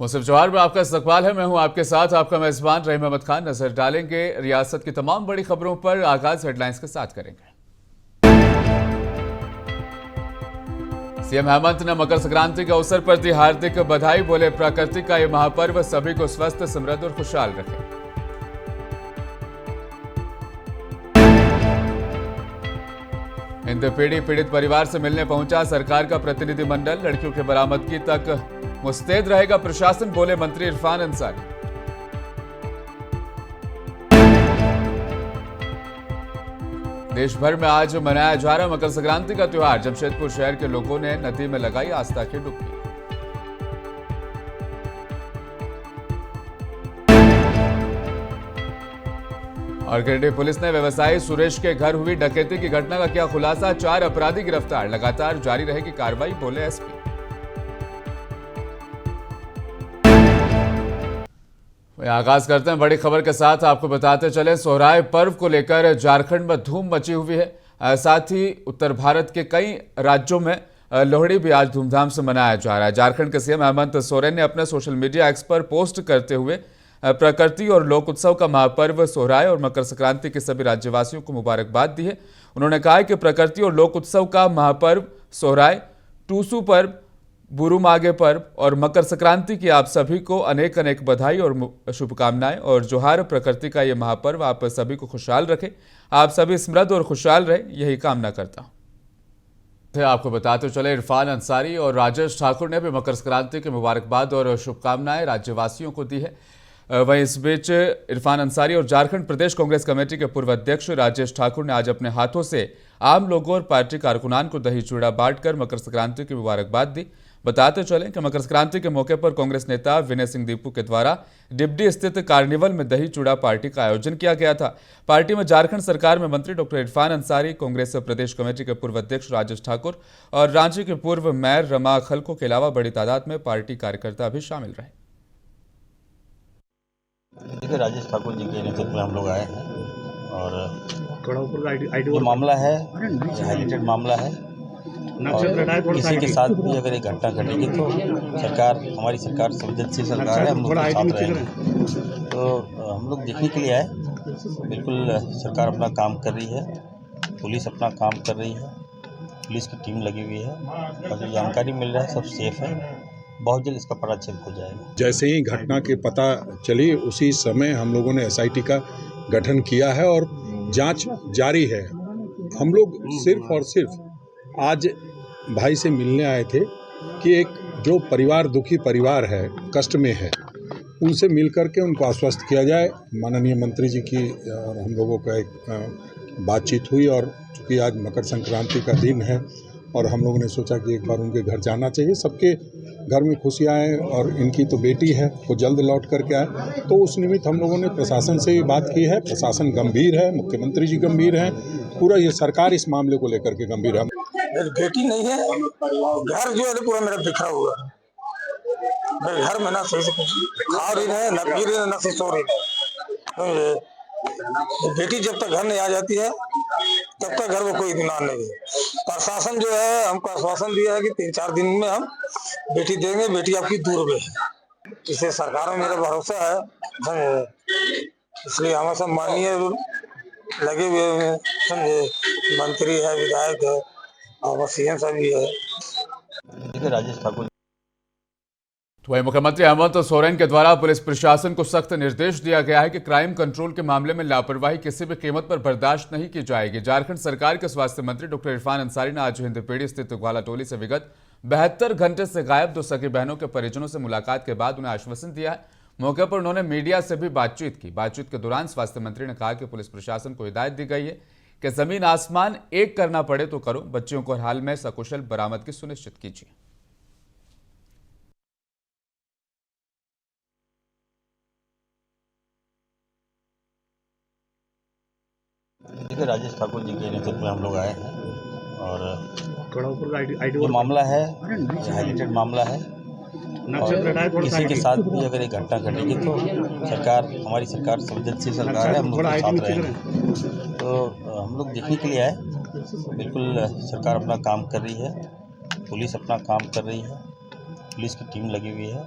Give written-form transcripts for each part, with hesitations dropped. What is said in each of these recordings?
मुसफ जवाहर में आपका इस्तकबाल है। मैं हूं आपके साथ आपका मेजबान रहीम अहमद खान। नजर डालेंगे रियासत की तमाम बड़ी खबरों पर। आगाज हेडलाइंस के साथ करेंगे। सीएम हेमंत ने मकर संक्रांति के अवसर पर दी हार्दिक बधाई। बोले प्रकृति का ये महापर्व सभी को स्वस्थ, समृद्ध और खुशहाल रखे। हिंदपीढ़ी पीड़ित परिवार से मिलने पहुंचा सरकार का प्रतिनिधिमंडल। लड़कियों की बरामदगी तक मुस्तैद रहेगा प्रशासन, बोले मंत्री इरफान अंसारी। देश भर में आज मनाया जा रहा मकर संक्रांति का त्योहार। जमशेदपुर शहर के लोगों ने नदी में लगाई आस्था की डुबकी। और गिरिडीह पुलिस ने व्यवसायी सुरेश के घर हुई डकैती की घटना का किया खुलासा। 4 अपराधी गिरफ्तार, लगातार जारी रहेगी कार्रवाई, बोले एसपी। आगाज करते हैं बड़ी खबर के साथ। आपको बताते चले सोहराय पर्व को लेकर झारखंड में धूम मची हुई है। साथ ही उत्तर भारत के कई राज्यों में लोहड़ी भी आज धूमधाम से मनाया जा रहा है। झारखंड के सीएम हेमंत सोरेन ने अपने सोशल मीडिया एक्स पर पोस्ट करते हुए प्रकृति और लोक उत्सव का महापर्व सोहराय और मकर संक्रांति के सभी राज्यवासियों को मुबारकबाद दी है। उन्होंने कहा कि प्रकृति और लोक उत्सव का महापर्व सोहराय, टूसू पर्व, बुरुमागे पर्व और मकर संक्रांति की आप सभी को अनेक अनेक बधाई और शुभकामनाएं। और जोहार, प्रकृति का ये महापर्व आप सभी को खुशहाल रखे, आप सभी समृद्ध और खुशहाल रहे, यही कामना करता हूं। आपको बताते चले इरफान अंसारी और राजेश ठाकुर ने भी मकर संक्रांति की मुबारकबाद और शुभकामनाएं राज्यवासियों को दी है। वहीं इस बीच इरफान अंसारी और झारखंड प्रदेश कांग्रेस कमेटी के पूर्व अध्यक्ष राजेश ठाकुर ने आज अपने हाथों से आम लोगों और पार्टी कारकुनान को दही चूड़ा बांटकर मकर संक्रांति की मुबारकबाद दी। बताते चलें कि मकर संक्रांति के मौके पर कांग्रेस नेता विनय सिंह दीपू के द्वारा डिबडी स्थित कार्निवल में दही चूड़ा पार्टी का आयोजन किया गया था। पार्टी में झारखंड सरकार में मंत्री डॉक्टर इरफान अंसारी, कांग्रेस प्रदेश कमेटी के पूर्व अध्यक्ष राजेश ठाकुर और रांची के पूर्व मेयर रमा खलको के अलावा बड़ी तादाद में पार्टी कार्यकर्ता भी शामिल रहे। देखिए, राजेश ठाकुर जी के नेतृत्व में हम लोग आए हैं और जो मामला है हाईलाइटेड मामला है और किसी के साथ भी अगर एक घटना घटेगी तो सरकार, हमारी सरकार संवेदनशील सरकार है, हम लोग साथ रहेंगे। तो हम लोग देखने के लिए आए। बिल्कुल सरकार अपना काम कर रही है, पुलिस अपना काम कर रही है, पुलिस की टीम लगी हुई है और जो जानकारी मिल रहा है सब सेफ है। बहुत जल्द इसका पता चल हो जाएगा। जैसे ही घटना के पता चली उसी समय हम लोगों ने एसआईटी का गठन किया है और जांच जारी है। हम लोग सिर्फ और सिर्फ आज भाई से मिलने आए थे कि एक जो परिवार, दुखी परिवार है, कष्ट में है, उनसे मिलकर के उनको आश्वस्त किया जाए। माननीय मंत्री जी की और हम लोगों का एक बातचीत हुई और चूँकि आज मकर संक्रांति का दिन है और हम लोगों ने सोचा कि एक बार उनके घर जाना चाहिए। सबके घर में खुशियाँ आए और इनकी तो बेटी है, वो जल्द लौट करके आए, तो उस निमित्त हम लोगों ने प्रशासन से भी बात की है। प्रशासन गंभीर है, मुख्यमंत्री जी गंभीर हैं, पूरा ये सरकार इस मामले को लेकर के गंभीर है। मेरी बेटी नहीं है, घर जो है पूरा मेरा बिखरा हुआ है। मेरे घर में ना सही से कुछ खा रही है, ना पी रही है, ना सही सो रही है। बेटी जब तक घर नहीं आ जाती है तब तक घर में कोई इत्मीनान नहीं है। प्रशासन जो है हमको आश्वासन दिया है कि 3-4 दिन में हम बेटी देंगे, बेटी आपकी दूर में है। इसे सरकार में मेरा भरोसा है, इसलिए हमें सब माननीय लगे हुए हैं, समझे। मंत्री है, विधायक है और सीएम साहब भी है। देखिए, राजेश ठाकुर वहीं मुख्यमंत्री हेमंत सोरेन के द्वारा पुलिस प्रशासन को सख्त निर्देश दिया गया है कि क्राइम कंट्रोल के मामले में लापरवाही किसी भी कीमत पर बर्दाश्त नहीं की जाएगी। झारखंड सरकार के स्वास्थ्य मंत्री डॉक्टर इरफान अंसारी ने आज हिंदपीढ़ी स्थित ग्वाला टोली से विगत 72 घंटे से गायब 2 सगी बहनों के परिजनों से मुलाकात के बाद उन्हें आश्वासन दिया है। मौके पर उन्होंने मीडिया से भी बातचीत की। बातचीत के दौरान स्वास्थ्य मंत्री ने कहा कि पुलिस प्रशासन को हिदायत दी गई है कि जमीन आसमान एक करना पड़े तो करो, बच्चियों को हर हाल में सकुशल बरामदगी सुनिश्चित कीजिए। देखिए, राजेश ठाकुर जी के नेतृत्व में हम लोग आए हैं और जो मामला है हाईलाइटेड मामला है और किसी के साथ भी अगर एक घटना घटेगी तो सरकार, हमारी सरकार संवेदनशील सरकार है, हम लोग साथ रहेंगे। तो हम लोग देखने के लिए आए। बिल्कुल सरकार अपना काम कर रही है, पुलिस अपना काम कर रही है, पुलिस की टीम लगी हुई है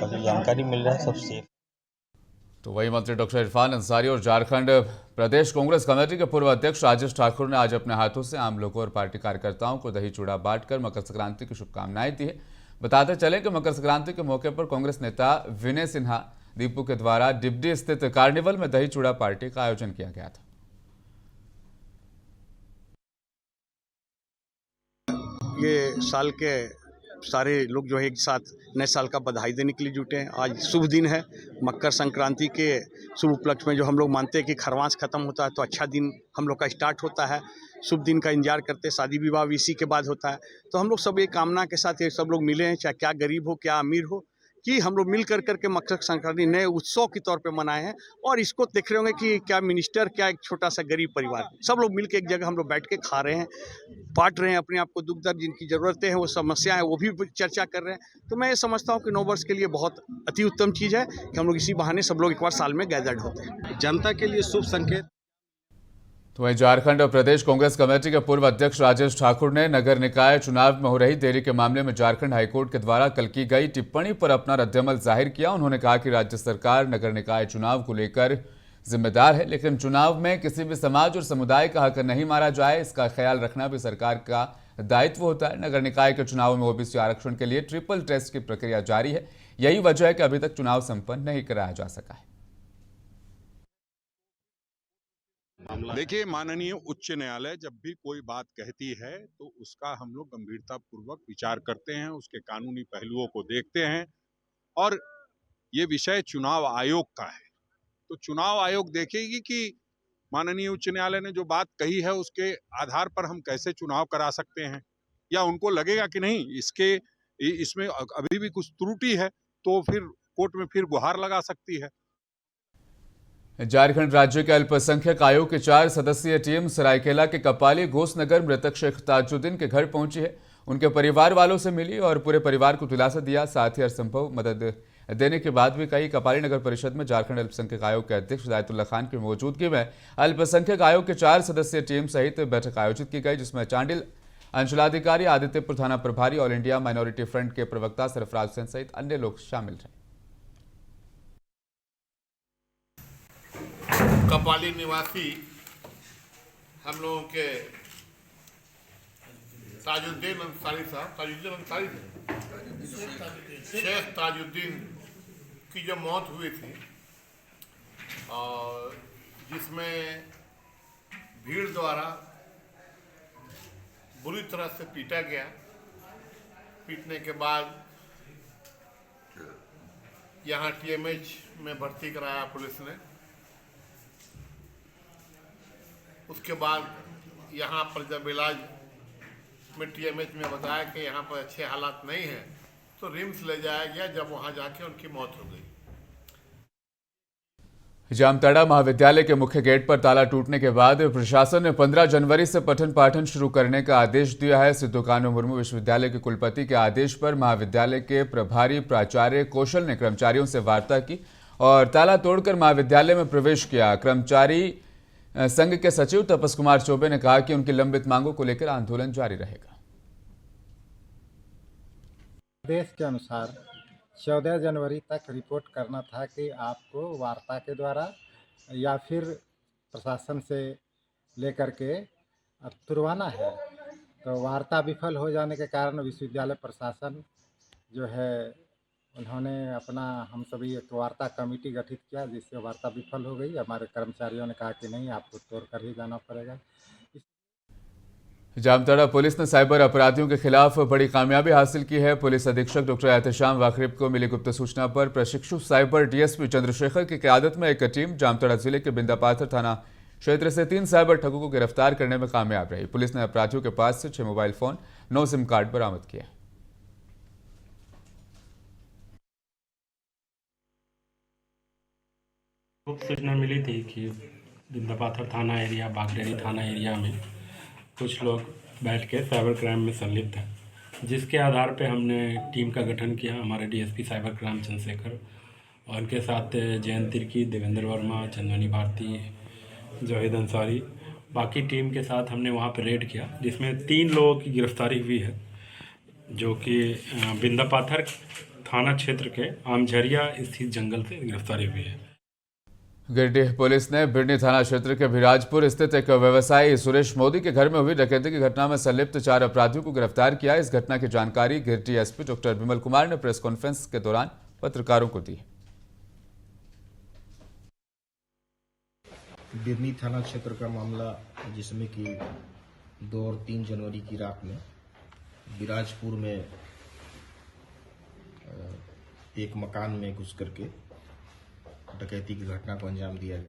और जो जानकारी मिल रहा है सब सेफ। तो वही मंत्री डॉक्टर इरफान अंसारी और झारखंड प्रदेश कांग्रेस कमेटी के पूर्व अध्यक्ष राजेश ठाकुर ने आज अपने हाथों से आम लोगों और पार्टी कार्यकर्ताओं को दही चूड़ा बांटकर मकर संक्रांति की शुभकामनाएं दी है। बताते चले कि मकर संक्रांति के मौके पर कांग्रेस नेता विनय सिन्हा दीपू के द्वारा डिबडी स्थित कार्निवल में दही चूड़ा पार्टी का आयोजन किया गया था। ये साल के सारे लोग जो है एक साथ नए साल का बधाई देने के लिए जुटे हैं। आज शुभ दिन है, मकर संक्रांति के शुभ उपलक्ष्य में जो हम लोग मानते हैं कि खरवास खत्म होता है तो अच्छा दिन हम लोग का स्टार्ट होता है। शुभ दिन का इंतजार करते हैं, शादी विवाह भी इसी के बाद होता है। तो हम लोग सब ये कामना के साथ ये सब लोग मिले हैं, चाहे क्या गरीब हो क्या अमीर हो, कि हम लोग मिल कर करके मकर संक्रांति नए उत्सव के तौर पे मनाए हैं। और इसको देख रहे होंगे कि क्या मिनिस्टर, क्या एक छोटा सा गरीब परिवार, सब लोग मिल के एक जगह हम लोग बैठ के खा रहे हैं, बांट रहे हैं अपने आप को, दुख दर्द जिनकी ज़रूरतें हैं, वो समस्या है, वो भी चर्चा कर रहे हैं। तो मैं ये समझता हूँ कि 9 वर्ष के लिए बहुत अति उत्तम चीज़ है कि हम लोग इसी बहाने सब लोग एक बार साल में गैदर्ड होते हैं। जनता के लिए शुभ संकेत। तो वहीं झारखंड और प्रदेश कांग्रेस कमेटी के पूर्व अध्यक्ष राजेश ठाकुर ने नगर निकाय चुनाव में हो रही देरी के मामले में झारखंड हाईकोर्ट के द्वारा कल की गई टिप्पणी पर अपना रद्दअमल जाहिर किया। उन्होंने कहा कि राज्य सरकार नगर निकाय चुनाव को लेकर जिम्मेदार है, लेकिन चुनाव में किसी भी समाज और समुदाय का हक नहीं मारा जाए, इसका ख्याल रखना भी सरकार का दायित्व होता है। नगर निकाय के चुनाव में ओबीसी आरक्षण के लिए ट्रिपल टेस्ट की प्रक्रिया जारी है। यही वजह है कि अभी तक चुनाव संपन्न नहीं कराया जा सका है। देखिए, माननीय उच्च न्यायालय जब भी कोई बात कहती है तो उसका हम लोग गंभीरता पूर्वक विचार करते हैं, उसके कानूनी पहलुओं को देखते हैं। और ये विषय चुनाव आयोग का है तो चुनाव आयोग देखेगी कि माननीय उच्च न्यायालय ने जो बात कही है उसके आधार पर हम कैसे चुनाव करा सकते हैं, या उनको लगेगा कि नहीं इसमें अभी भी कुछ त्रुटि है तो फिर कोर्ट में फिर गुहार लगा सकती है। झारखंड राज्य के अल्पसंख्यक आयोग की 4 सदस्यीय टीम सरायकेला के कपाली घोषनगर मृतक शेख ताजुद्दीन के घर पहुंची है। उनके परिवार वालों से मिली और पूरे परिवार को दिलासा दिया। साथ ही हर संभव मदद देने की बात भी कही। कपाली नगर परिषद में झारखंड अल्पसंख्यक आयोग के अध्यक्ष हिदायतुल्लाह खान की मौजूदगी में अल्पसंख्यक आयोग के 4 सदस्यीय टीम सहित बैठक आयोजित की गई, जिसमें चांडिल अंचलाधिकारी, आदित्यपुर थाना प्रभारी, ऑल इंडिया माइनॉरिटी फ्रंट के प्रवक्ता सरफराज हुसैन सहित अन्य लोग शामिल रहे। कपाली निवासी हम लोगों के ताजुद्दीन अंसारी साहब, शेख ताजुद्दीन की जो मौत हुई थी और जिसमें भीड़ द्वारा बुरी तरह से पीटा गया। पीटने के बाद यहाँ टीएमएच में भर्ती कराया पुलिस ने। उसके बाद यहाँ पर जब इलाज में टीएमएच में बताया कि यहाँ पर अच्छे हालात नहीं हैं तो रिम्स ले जाया गया, जब वहाँ जाके उनकी मौत हो गई। जामताड़ा महाविद्यालय के मुख्य गेट पर ताला टूटने के बाद प्रशासन ने 15 जनवरी से पठन पाठन शुरू करने का आदेश दिया है। सिद्धू कान्हू मुर्मू विश्वविद्यालय के कुलपति के आदेश पर महाविद्यालय के प्रभारी प्राचार्य कौशल ने कर्मचारियों से वार्ता की और ताला तोड़कर महाविद्यालय में प्रवेश किया। कर्मचारी संघ के सचिव तपस कुमार चौबे ने कहा कि उनकी लंबित मांगों को लेकर आंदोलन जारी रहेगा। आदेश के अनुसार 14 जनवरी तक रिपोर्ट करना था कि आपको वार्ता के द्वारा या फिर प्रशासन से लेकर के तुरवाना है। तो वार्ता विफल हो जाने के कारण विश्वविद्यालय प्रशासन जो है उन्होंने अपना हम सभी एक वार्ता कमेटी गठित किया, जिससे वार्ता विफल हो गई। हमारे कर्मचारियों ने कहा कि नहीं, आपको तोड़ कर ही जाना पड़ेगा। जामताड़ा पुलिस ने साइबर अपराधियों के खिलाफ बड़ी कामयाबी हासिल की है। पुलिस अधीक्षक डॉक्टर एहतशाम वाकरीब को मिली गुप्त सूचना पर प्रशिक्षु साइबर डीएसपी चंद्रशेखर की क़यादत में एक टीम जामताड़ा जिले के बिंदापाथर थाना क्षेत्र से 3 साइबर ठगों को गिरफ्तार करने में कामयाब रही। पुलिस ने अपराधियों के पास से 6 मोबाइल फोन, 9 सिम कार्ड बरामद किए। गुप्त सूचना मिली थी कि बिंदापाथर थाना एरिया, बागडेरी थाना एरिया में कुछ लोग बैठ के साइबर क्राइम में संलिप्त हैं, जिसके आधार पे हमने टीम का गठन किया। हमारे डीएसपी साइबर क्राइम चंद्रशेखर और उनके साथ जयंत तिर्की, देवेंद्र वर्मा, चंदनी भारती, जाहिद अंसारी, बाकी टीम के साथ हमने वहाँ पर रेड किया, जिसमें 3 लोगों की गिरफ्तारी हुई है। जो कि बिंदापाथर थाना क्षेत्र के आमझरिया स्थित जंगल से गिरफ्तारी हुई है। गिरिडीह पुलिस ने बिरनी थाना क्षेत्र के भिराजपुर स्थित एक व्यवसायी सुरेश मोदी के घर में हुई डकैती की घटना में संलिप्त 4 अपराधियों को गिरफ्तार किया। इस घटना की जानकारी गिरिडीह एसपी डॉक्टर विमल कुमार ने प्रेस कॉन्फ्रेंस के दौरान पत्रकारों को दी। बिरनी थाना क्षेत्र का मामला, जिसमें कि 2 और 3 जनवरी की रात में बिराजपुर में एक मकान में घुस करके डकैती की घटना को अंजाम दिया गया।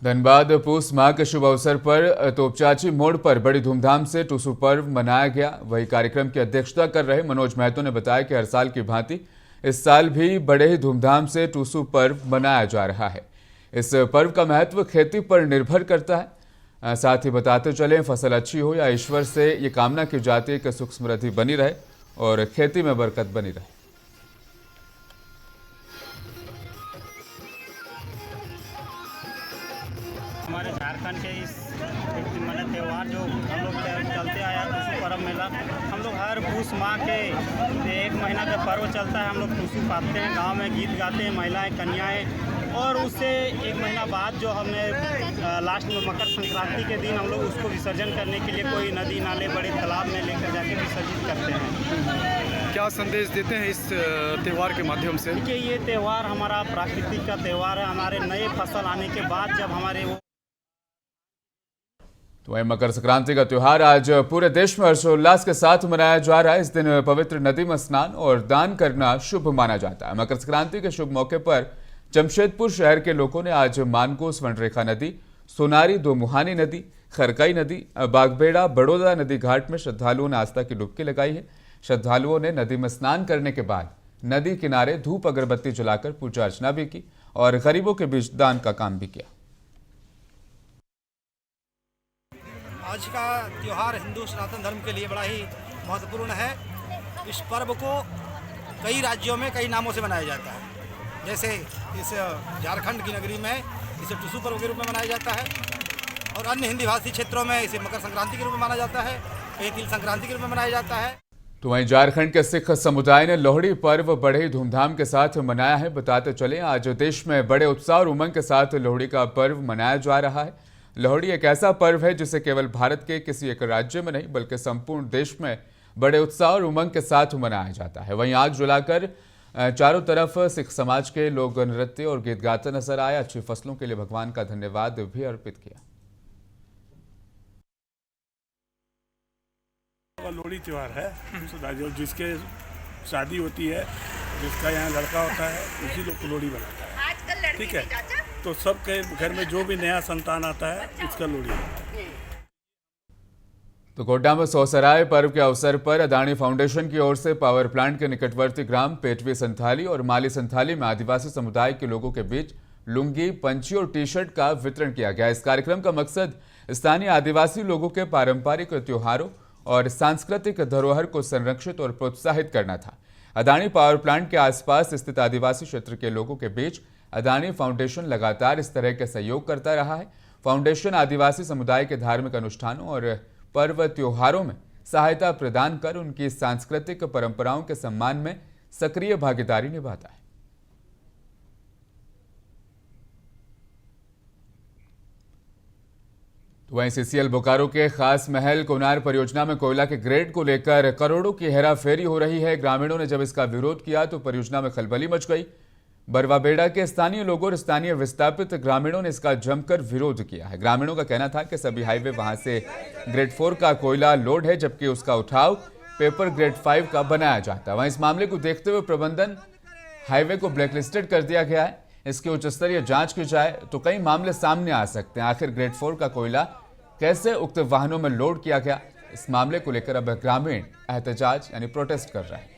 धनबाद पूस माह के शुभ अवसर पर तोपचाची मोड़ पर बड़ी धूमधाम से टूसू पर्व मनाया गया। वही कार्यक्रम की अध्यक्षता कर रहे मनोज महतो ने बताया कि हर साल की भांति इस साल भी बड़े ही धूमधाम से टूसू पर्व मनाया जा रहा है। इस पर्व का महत्व खेती पर निर्भर करता है। साथ ही बताते चलें, फसल अच्छी हो या ईश्वर से ये कामना की जाती है कि सुख समृद्धि बनी रहे और खेती में बरकत बनी रहे। हमारे झारखंड के इस त्यौहार जो हम लोग चलते आया टूसू पर्व मेला, हम लोग हर पूस माह के 1 महीना का पर्व चलता है। हम लोग टूसू पाते हैं, गांव में गीत गाते हैं, महिलाएं कन्याएं, और उससे 1 महीना बाद जो हमने लास्ट में मकर संक्रांति के दिन हम लोग उसको विसर्जन करने के लिए कोई नदी नाले बड़े तालाब में लेकर जाके विसर्जित करते हैं। क्या संदेश देते हैं इस त्यौहार के माध्यम से? देखिए, ये त्यौहार हमारा प्राकृतिक का त्यौहार है। हमारे नए फसल आने के बाद जब हमारे तो वहीं मकर संक्रांति का त्योहार आज पूरे देश में हर्षोल्लास के साथ मनाया जा रहा है। इस दिन पवित्र नदी में स्नान और दान करना शुभ माना जाता है। मकर संक्रांति के शुभ मौके पर जमशेदपुर शहर के लोगों ने आज मानको स्वर्णरेखा नदी, सोनारी दोमुहानी नदी, खरकई नदी, बागबेड़ा, बड़ौदा नदी घाट में श्रद्धालुओं ने आस्था की डुबकी लगाई है। श्रद्धालुओं ने नदी में स्नान करने के बाद नदी किनारे धूप अगरबत्ती जलाकर पूजा अर्चना भी की और गरीबों के बीच दान का काम भी किया। आज का त्यौहार हिंदू सनातन धर्म के लिए बड़ा ही महत्वपूर्ण है। इस पर्व को कई राज्यों में कई नामों से मनाया जाता है। जैसे इस झारखंड की नगरी में इसे टूसू पर्व के रूप में मनाया जाता है, और अन्य हिंदी भाषी क्षेत्रों में इसे मकर संक्रांति के रूप में माना जाता है, कहीं तिल संक्रांति के रूप में मनाया जाता है। तो वहीं झारखंड के सिख समुदाय ने लोहड़ी पर्व बड़े ही धूमधाम के साथ मनाया है। बताते चले, आज देश में बड़े उत्साह और उमंग के साथ लोहड़ी का पर्व मनाया जा रहा है। लोहड़ी एक ऐसा पर्व है जिसे केवल भारत के किसी एक राज्य में नहीं बल्कि संपूर्ण देश में बड़े उत्साह और उमंग के साथ मनाया जाता है। वहीं आग जलाकर चारों तरफ सिख समाज के लोग नृत्य और गीत गाते नजर आए। अच्छी फसलों के लिए भगवान का धन्यवाद भी अर्पित किया। लोहड़ी त्यौहार है, जिसके शादी होती है, जिसका यहाँ लड़का होता है, उसी लोग को लोहड़ी बनाता है। ठीक है, तो सबके घर में जो भी नया संतान आता है उसका लोहड़ी है। तो गोड्डा में सौसराय पर्व के अवसर पर अदानी फाउंडेशन की ओर से पावर प्लांट के निकटवर्ती ग्राम पेटवी संथाली और माली संथाली में आदिवासी समुदाय के लोगों के बीच लुंगी, पंची और टी-शर्ट का वितरण किया गया। इस कार्यक्रम का मकसद स्थानीय आदिवासी लोगों के पारंपरिक त्योहारों और सांस्कृतिक धरोहर को संरक्षित और प्रोत्साहित करना था। अदानी पावर प्लांट के आसपास स्थित आदिवासी क्षेत्र के लोगों के बीच अदानी फाउंडेशन लगातार इस तरह के सहयोग करता रहा है। फाउंडेशन आदिवासी समुदाय के धार्मिक अनुष्ठानों और पर्व त्योहारों में सहायता प्रदान कर उनकी सांस्कृतिक परंपराओं के सम्मान में सक्रिय भागीदारी निभाता है। तो वहीं सीसीएल बोकारो के खास महल कोनार परियोजना में कोयला के ग्रेड को लेकर करोड़ों की हेराफेरी हो रही है। ग्रामीणों ने जब इसका विरोध किया तो परियोजना में खलबली मच गई। बरवाबेड़ा के स्थानीय लोगों और स्थानीय विस्थापित ग्रामीणों ने इसका जमकर विरोध किया है। ग्रामीणों का कहना था कि सभी हाईवे वहां से ग्रेड 4 का कोयला लोड है, जबकि उसका उठाव पेपर ग्रेड 5 का बनाया जाता है। वहीं इस मामले को देखते हुए प्रबंधन हाईवे को ब्लैकलिस्टेड कर दिया गया है। इसकी उच्च स्तरीय जांच की जाए तो कई मामले सामने आ सकते हैं। आखिर ग्रेड 4 का कोयला कैसे उक्त वाहनों में लोड किया गया, इस मामले को लेकर अब ग्रामीण एहतजाज यानी प्रोटेस्ट कर रहे हैं।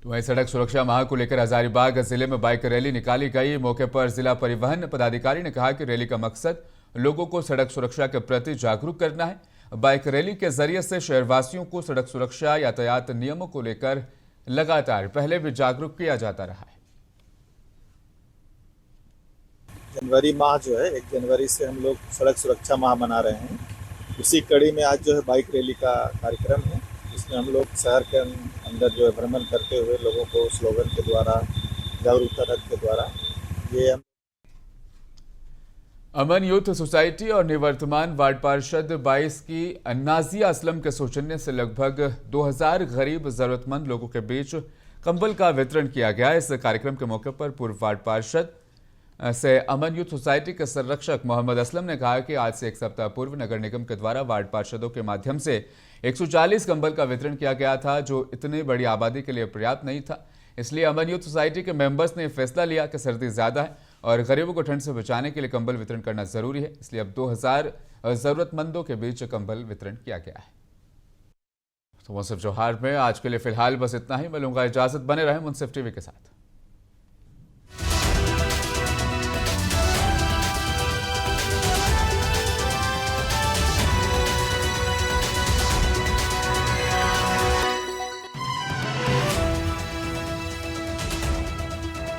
तो वहीं सड़क सुरक्षा माह को लेकर हजारीबाग जिले में बाइक रैली निकाली गई। मौके पर जिला परिवहन पदाधिकारी ने कहा कि रैली का मकसद लोगों को सड़क सुरक्षा के प्रति जागरूक करना है। बाइक रैली के जरिए से शहरवासियों को सड़क सुरक्षा यातायात नियमों को लेकर लगातार पहले भी जागरूक किया जाता रहा है। जनवरी माह जो है 1 जनवरी से हम लोग सड़क सुरक्षा माह मना रहे हैं। इसी कड़ी में आज जो है बाइक रैली का कार्यक्रम है, इसमें हम लोग शहर के अंदर जो है भ्रमण करते हुए लोगों को स्लोगन के द्वारा, जागरूकता रथ के द्वारा ये हम अमन यूथ सोसाइटी और निवर्तमान वार्ड पार्षद 22 की नाजिया असलम के सौजन्य से लगभग 2000 गरीब जरूरतमंद लोगों के बीच कंबल का वितरण किया गया। इस कार्यक्रम के मौके पर पूर्व वार्ड पार्षद से अमन यूथ सोसाइटी के संरक्षक मोहम्मद असलम ने कहा कि आज से एक सप्ताह पूर्व नगर निगम के द्वारा वार्ड पार्षदों के माध्यम से 140 कंबल का वितरण किया गया था, जो इतनी बड़ी आबादी के लिए पर्याप्त नहीं था। इसलिए अमन यूथ सोसाइटी के मेंबर्स ने फैसला लिया कि सर्दी ज़्यादा है और गरीबों को ठंड से बचाने के लिए कंबल वितरण करना ज़रूरी है, इसलिए अब 2000 ज़रूरतमंदों के बीच कंबल वितरण किया गया है। तो मुंसिफ जौहार में आज के लिए फिलहाल बस इतना ही। मिलूंगा इजाज़त, बने रहें मुंसिफ टीवी के साथ।